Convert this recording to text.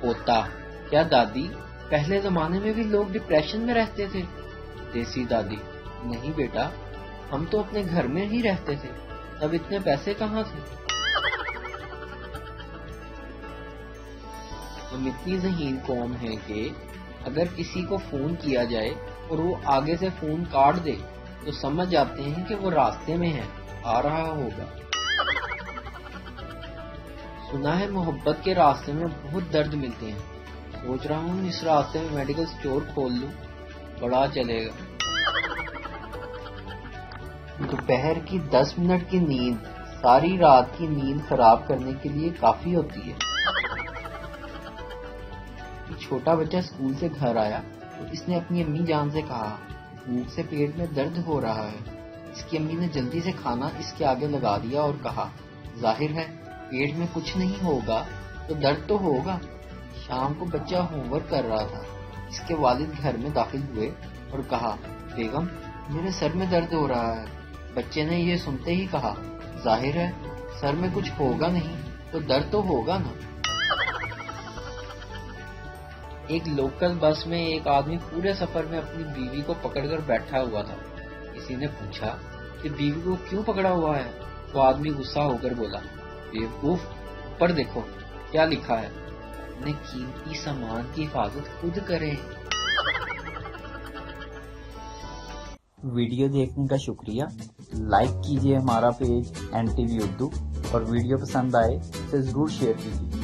پوتا: کیا دادی پہلے زمانے میں بھی لوگ ڈپریشن میں رہتے تھے؟ دیسی دادی: نہیں بیٹا، ہم تو اپنے گھر میں ہی رہتے تھے، تب اتنے پیسے کہاں تھے؟ ہم اتنی ذہین قوم ہیں کہ اگر کسی کو فون کیا جائے اور وہ آگے سے فون کاٹ دے تو سمجھ جاتے ہیں کہ وہ راستے میں ہے، آ رہا ہوگا۔ سنا ہے محبت کے راستے میں بہت درد ملتے ہیں، سوچ رہا ہوں اس راستے میں میڈیکل سٹور کھول لوں، بڑا چلے گا۔ دوپہر کی 10 منٹ کی نیند ساری رات کی نیند خراب کرنے کے لیے کافی ہوتی ہے۔ چھوٹا بچہ اسکول سے گھر آیا تو اس نے اپنی امی جان سے کہا، بھوک سے پیٹ میں درد ہو رہا ہے۔ اس کی امی نے جلدی سے کھانا اس کے آگے لگا دیا اور کہا، ظاہر ہے پیٹ میں کچھ نہیں ہوگا تو درد تو ہوگا۔ شام کو بچہ ہوم ورک کر رہا تھا، اس کے والد گھر میں داخل ہوئے اور کہا، بیگم میرے سر میں درد ہو رہا ہے۔ بچے نے یہ سنتے ہی کہا، ظاہر ہے سر میں کچھ ہوگا نہیں تو درد تو ہوگا نا۔ ایک لوکل بس میں ایک آدمی پورے سفر میں اپنی بیوی کو پکڑ کر بیٹھا ہوا تھا۔ کسی نے پوچھا کہ بیوی کو کیوں پکڑا ہوا ہے؟ وہ آدمی غصہ ہو کر بولا، بیوقوف، اوپر دیکھو کیا لکھا ہے، اپنے قیمتی سامان کی حفاظت خود کریں۔ ویڈیو دیکھنے کا شکریہ۔ لائک کیجیے ہمارا پیج NTV اردو، اور ویڈیو پسند آئے اسے ضرور شیئر کیجیے۔